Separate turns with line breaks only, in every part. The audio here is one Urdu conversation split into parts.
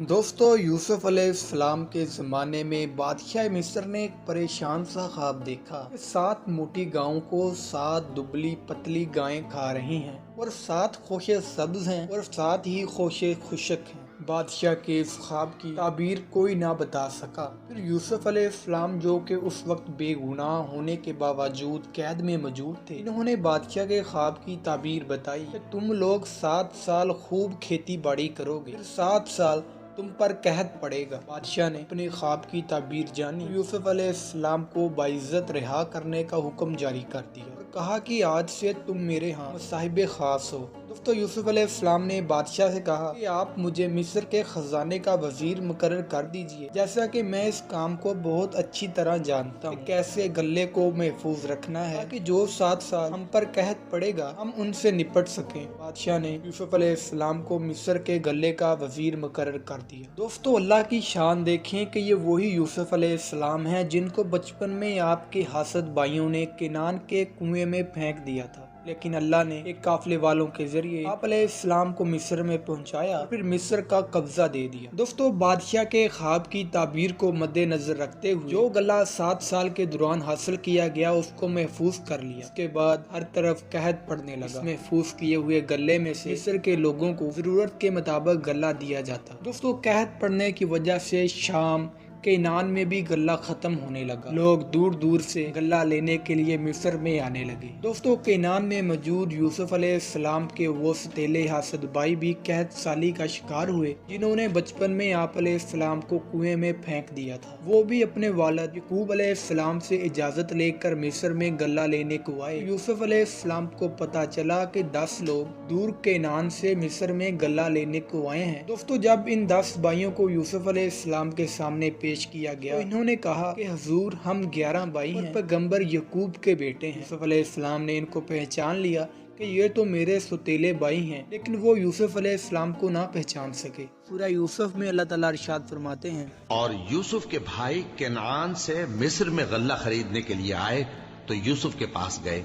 دوستو یوسف علیہ السلام کے زمانے میں بادشاہ مصر نے ایک پریشان سا خواب دیکھا کہ 7 موٹی گاؤں کو 7 دبلی پتلی گائیں کھا رہی ہیں اور 7 خوشے سبز ہیں اور 7 ہی خوشے خشک ہیں۔ بادشاہ کے اس خواب کی تعبیر کوئی نہ بتا سکا۔ پھر یوسف علیہ السلام جو کہ اس وقت بے گناہ ہونے کے باوجود قید میں موجود تھے، انہوں نے بادشاہ کے خواب کی تعبیر بتائی کہ تم لوگ 7 سال خوب کھیتی باڑی کرو گے، پھر 7 سال تم پر قحط پڑے گا۔ بادشاہ نے اپنے خواب کی تعبیر جانی، یوسف علیہ السلام کو باعزت رہا کرنے کا حکم جاری کر دیا اور کہا کہ آج سے تم میرے ہاں صاحب خاص ہو۔ دوستو یوسف علیہ السلام نے بادشاہ سے کہا کہ آپ مجھے مصر کے خزانے کا وزیر مقرر کر دیجئے، جیسا کہ میں اس کام کو بہت اچھی طرح جانتا ہوں کہ کیسے غلے کو محفوظ رکھنا ہے تاکہ جو 7 سال ہم پر قحط پڑے گا ہم ان سے نپٹ سکیں۔ بادشاہ نے یوسف علیہ السلام کو مصر کے غلے کا وزیر مقرر کر دیا۔ دوستو اللہ کی شان دیکھیں کہ یہ وہی یوسف علیہ السلام ہیں جن کو بچپن میں آپ کے حاسد بھائیوں نے کنعان کے کنویں میں پھینک دیا تھا، لیکن اللہ نے ایک قافلے والوں کے ذریعے آپ علیہ السلام کو مصر میں پہنچایا اور پھر مصر کا قبضہ دے دیا۔ دوستو بادشاہ کے خواب کی تعبیر کو مد نظر رکھتے ہوئے جو غلہ 7 سال کے دوران حاصل کیا گیا اس کو محفوظ کر لیا۔ اس کے بعد ہر طرف قحط پڑنے لگا۔ اس محفوظ کیے ہوئے غلے میں سے مصر کے لوگوں کو ضرورت کے مطابق غلہ دیا جاتا۔ دوستو قحط پڑنے کی وجہ سے شام کنعان میں بھی غلہ ختم ہونے لگا۔ لوگ دور دور سے غلہ لینے کے لیے مصر میں آنے لگے۔ دوستو کنعان میں موجود یوسف علیہ السلام کے وہ ستیلے حاسد بھائی بھی قحط سالی کا شکار ہوئے جنہوں نے بچپن میں آپ علیہ السلام کو کنویں میں پھینک دیا تھا۔ وہ بھی اپنے والد یعقوب علیہ السلام سے اجازت لے کر مصر میں غلہ لینے کو آئے۔ یوسف علیہ السلام کو پتا چلا کہ 10 لوگ دور کنعان سے مصر میں غلہ لینے کو آئے ہیں۔ دوستو جب ان 10 بھائیوں کو یوسف علیہ السلام کے سامنے پیش کیا گیا تو انہوں نے کہا کہ حضور ہم 11 بھائی ہیں اور پیغمبر یعقوب کے بیٹے ہیں۔ یوسف علیہ السلام نے ان کو پہچان لیا کہ یہ تو میرے ستیلے بھائی ہیں، لیکن وہ یوسف علیہ السلام کو نہ پہچان سکے۔ سورہ یوسف میں اللہ تعالیٰ ارشاد فرماتے ہیں،
اور یوسف کے بھائی کنعان سے مصر میں غلہ خریدنے کے لیے آئے تو یوسف کے پاس گئے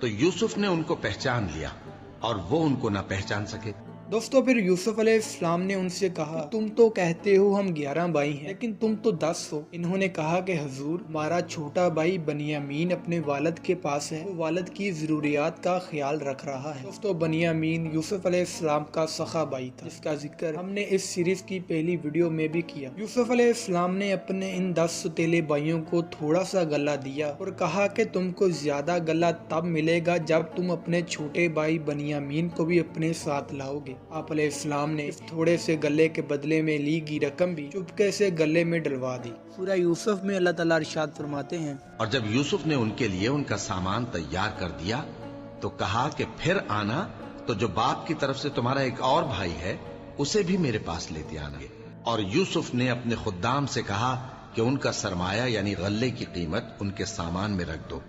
تو یوسف نے ان کو پہچان لیا اور وہ ان کو نہ پہچان سکے۔
دوستو پھر یوسف علیہ السلام نے ان سے کہا کہ تم تو کہتے ہو ہم 11 بھائی ہیں لیکن تم تو 10 ہو۔ انہوں نے کہا کہ حضور ہمارا چھوٹا بھائی بنیامین اپنے والد کے پاس ہے، وہ والد کی ضروریات کا خیال رکھ رہا ہے۔ دوستو بنیامین یوسف علیہ السلام کا سخا بھائی تھا جس کا ذکر ہم نے اس سیریز کی پہلی ویڈیو میں بھی کیا۔ یوسف علیہ السلام نے اپنے ان 10 ستیلے بھائیوں کو تھوڑا سا غلہ دیا اور کہا کہ تم کو زیادہ غلہ تب ملے گا جب تم اپنے چھوٹے بھائی بنیامین کو بھی اپنے ساتھ لاؤ گے۔ آپ علیہ السلام نے اس تھوڑے سے غلے کے بدلے میں لی گئی رقم بھی چپکے سے غلے میں ڈلوا دی۔ سورہ یوسف میں اللہ تعالیٰ ارشاد فرماتے ہیں،
اور جب یوسف نے ان کے لیے ان کا سامان تیار کر دیا تو کہا کہ پھر آنا تو جو باپ کی طرف سے تمہارا ایک اور بھائی ہے اسے بھی میرے پاس لیتے آنا۔ اور یوسف نے اپنے خدام سے کہا کہ ان کا سرمایہ یعنی غلے کی قیمت ان کے سامان میں رکھ دو۔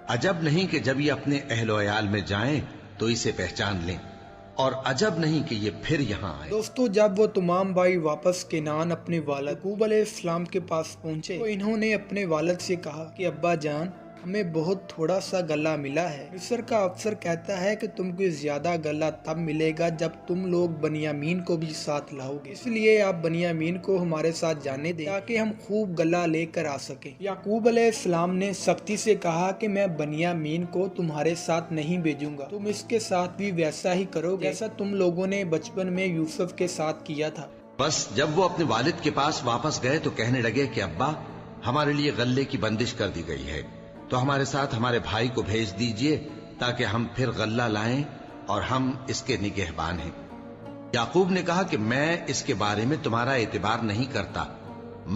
عجب نہیں کہ جب یہ اپنے اہل و عیال میں جائیں تو اسے پہچان لیں، اور عجب نہیں کہ یہ پھر یہاں آئے۔
دوستو جب وہ تمام بھائی واپس کنعان اپنے والد یعقوب علیہ السلام کے پاس پہنچے تو انہوں نے اپنے والد سے کہا کہ ابا جان ہمیں بہت تھوڑا سا غلہ ملا ہے۔ مصر کا افسر کہتا ہے کہ تم کو زیادہ غلہ تب ملے گا جب تم لوگ بنیامین کو بھی ساتھ لاؤ گے، اس لیے آپ بنیامین کو ہمارے ساتھ جانے دیں تاکہ ہم خوب غلہ لے کر آ سکیں۔ یعقوب علیہ السلام نے سختی سے کہا کہ میں بنیامین کو تمہارے ساتھ نہیں بھیجوں گا، تم اس کے ساتھ بھی ویسا ہی کرو گے جیسا تم لوگوں نے بچپن میں یوسف کے ساتھ کیا تھا۔
بس جب وہ اپنے والد کے پاس واپس گئے تو کہنے لگے کہ ابا ہمارے لیے غلے کی بندش کر دی گئی ہے تو ہمارے ساتھ ہمارے بھائی کو بھیج دیجئے تاکہ ہم پھر غلہ لائیں اور ہم اس کے نگہبان ہیں۔ یعقوب نے کہا کہ میں اس کے بارے میں تمہارا اعتبار نہیں کرتا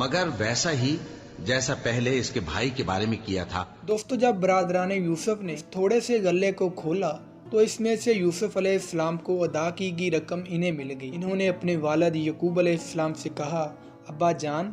مگر ویسا ہی جیسا پہلے اس کے بھائی کے بارے میں کیا تھا۔
دوستو جب برادران یوسف نے تھوڑے سے غلے کو کھولا تو اس میں سے یوسف علیہ السلام کو ادا کی گئی رقم انہیں مل گئی۔ انہوں نے اپنے والد یعقوب علیہ السلام سے کہا ابا جان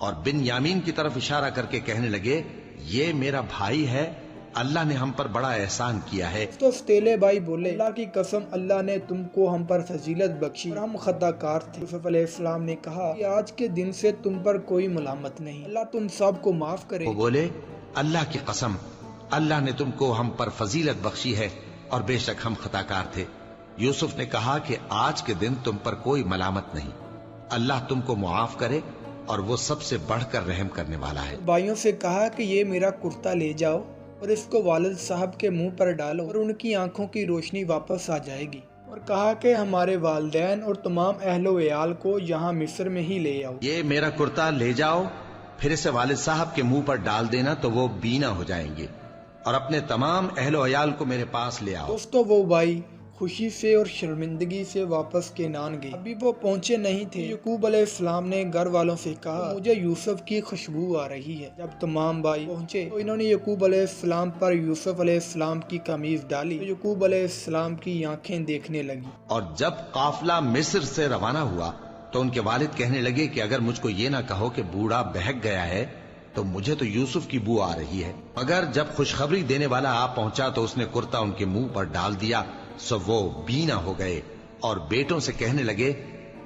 اور بن یامین کی طرف اشارہ کر کے کہنے لگے یہ میرا بھائی ہے، اللہ نے ہم پر بڑا احسان کیا ہے۔
تو ستیلے بھائی بولے اللہ کی قسم اللہ نے تم کو ہم پر فضیلت بخشی اور ہم خطا کار تھے۔ یوسف علیہ السلام نے کہا کہ آج کے دن سے تم پر کوئی ملامت نہیں، اللہ تم سب کو معاف کرے۔
وہ بولے اللہ کی قسم اللہ نے تم کو ہم پر فضیلت بخشی ہے اور بے شک ہم خطا کار تھے۔ یوسف نے کہا کہ آج کے دن تم پر کوئی ملامت نہیں، اللہ تم کو معاف کرے اور وہ سب سے بڑھ کر رحم کرنے والا ہے۔
بھائیوں سے کہا کہ یہ میرا کرتا لے جاؤ اور اس کو والد صاحب کے منہ پر ڈالو اور ان کی آنکھوں کی روشنی واپس آ جائے گی، اور کہا کہ ہمارے والدین اور تمام اہل و عیال کو یہاں مصر میں ہی لے آؤ۔
یہ میرا کرتا لے جاؤ، پھر اسے والد صاحب کے منہ پر ڈال دینا تو وہ بینا ہو جائیں گے، اور اپنے تمام اہل و عیال کو میرے پاس لے آؤ۔
دوستو وہ بھائی خوشی سے اور شرمندگی سے واپس کینان گئے۔ ابھی وہ پہنچے نہیں تھے، یعقوب علیہ السلام نے گھر والوں سے کہا مجھے یوسف کی خوشبو آ رہی ہے۔ جب تمام بھائی پہنچے تو انہوں نے یعقوب علیہ السلام پر یوسف علیہ السلام کی قمیض ڈالی تو یعقوب علیہ السلام کی آنکھیں دیکھنے لگی۔
اور جب قافلہ مصر سے روانہ ہوا تو ان کے والد کہنے لگے کہ اگر مجھ کو یہ نہ کہو کہ بوڑھا بہک گیا ہے تو مجھے تو یوسف کی بو آ رہی ہے، مگر جب خوشخبری دینے والا آ پہنچا تو اس نے کرتا ان کے منہ پر ڈال دیا، سو وہ بینا ہو گئے اور بیٹوں سے کہنے لگے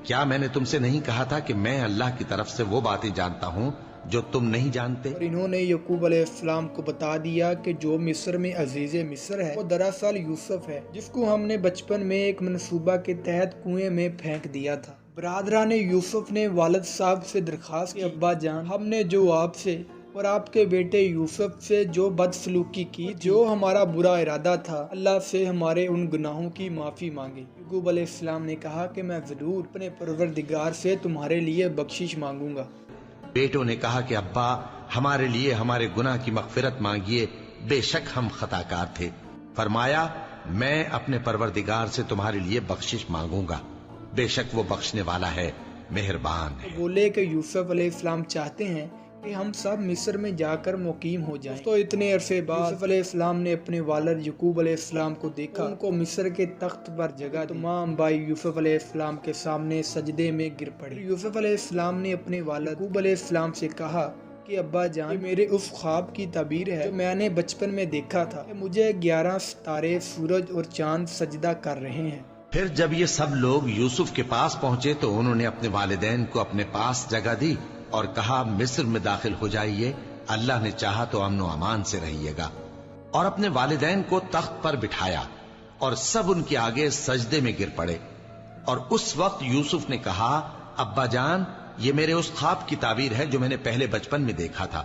کیا میں نے تم سے نہیں کہا تھا کہ میں اللہ کی طرف سے وہ باتیں جانتا ہوں جو تم نہیں جانتے؟
اور انہوں نے یعقوب علیہ السلام کو بتا دیا کہ جو مصر میں عزیز مصر ہے وہ دراصل یوسف ہے، جس کو ہم نے بچپن میں ایک منصوبہ کے تحت کنویں میں پھینک دیا تھا۔ برادران یوسف نے والد صاحب سے درخواست کی ابا جان ہم نے جو آپ سے اور آپ کے بیٹے یوسف سے جو بدسلوکی کی، جو ہمارا برا ارادہ تھا، اللہ سے ہمارے ان گناہوں کی معافی مانگے۔ یعقوب علیہ السلام نے کہا کہ میں ضرور اپنے پروردگار سے تمہارے لیے بخشش مانگوں گا۔
بیٹوں نے کہا کہ ابا ہمارے لیے ہمارے گناہ کی مغفرت مانگیے، بے شک ہم خطا کار تھے۔ فرمایا میں اپنے پروردگار سے تمہارے لیے بخشش مانگوں گا، بے شک وہ بخشنے والا ہے، مہربان ہے۔
بولے کہ یوسف علیہ السلام چاہتے ہیں کہ ہم سب مصر میں جا کر مقیم ہو جائیں۔ تو اتنے عرصے بعد یوسف علیہ السلام نے اپنے والد یعقوب علیہ السلام کو دیکھا، ان کو مصر کے تخت پر جگہ دی۔ تمام بھائی یوسف علیہ السلام کے سامنے سجدے میں گر پڑے۔ یوسف علیہ السلام نے اپنے والد یعقوب علیہ السلام سے کہا کہ ابا جان یہ میرے اس خواب کی تعبیر ہے جو میں نے بچپن میں دیکھا تھا کہ مجھے 11 ستارے، سورج اور چاند سجدہ کر رہے ہیں۔
پھر جب یہ سب لوگ یوسف کے پاس پہنچے تو انہوں نے اپنے والدین کو اپنے پاس جگہ دی اور کہا مصر میں داخل ہو جائیے، اللہ نے چاہا تو امن و امان سے رہیے گا، اور اپنے والدین کو تخت پر بٹھایا اور سب ان کے آگے سجدے میں گر پڑے۔ اور اس وقت یوسف نے کہا ابا جان یہ میرے اس خواب کی تعبیر ہے جو میں نے پہلے بچپن میں دیکھا تھا،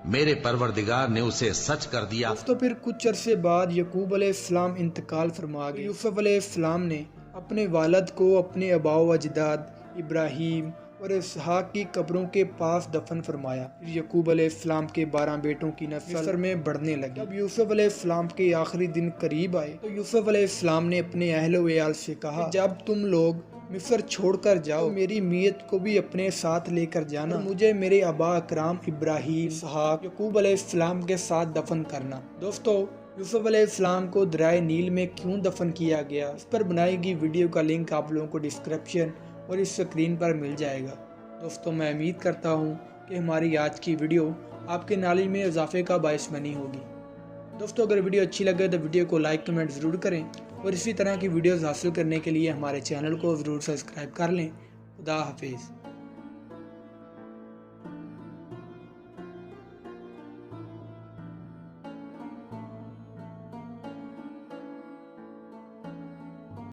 میرے پروردگار نے اسے سچ کر دیا۔
تو پھر کچھ عرصے بعد یعقوب علیہ السلام انتقال فرما گئے۔ یوسف علیہ السلام نے اپنے والد کو اپنے آباء و اجداد ابراہیم اور اسحاق کی قبروں کے پاس دفن فرمایا۔ پھر یعقوب علیہ السلام کے 12 بیٹوں کی نسل مصر میں بڑھنے لگی۔ جب یوسف علیہ السلام کے آخری دن قریب آئے تو یوسف علیہ السلام نے اپنے اہل و عیال سے کہا جب تم لوگ مصر چھوڑ کر جاؤ میری میت کو بھی اپنے ساتھ لے کر جانا، مجھے میرے آباء اکرام ابراہیم، اسحاق، یعقوب علیہ السلام کے ساتھ دفن کرنا۔ دوستو یوسف علیہ السلام کو دریائے نیل میں کیوں دفن کیا گیا، اس پر بنائی گئی ویڈیو کا لنک آپ لوگوں کو ڈسکرپشن اور اس سکرین پر مل جائے گا۔ دوستو میں امید کرتا ہوں کہ ہماری آج کی ویڈیو آپ کے نالج میں اضافے کا باعث بنی ہوگی۔ دوستو اگر ویڈیو اچھی لگے تو ویڈیو کو لائک کمنٹ ضرور کریں، اور اسی طرح کی ویڈیوز حاصل کرنے کے لیے ہمارے چینل کو ضرور سبسکرائب کر لیں۔ خدا حافظ۔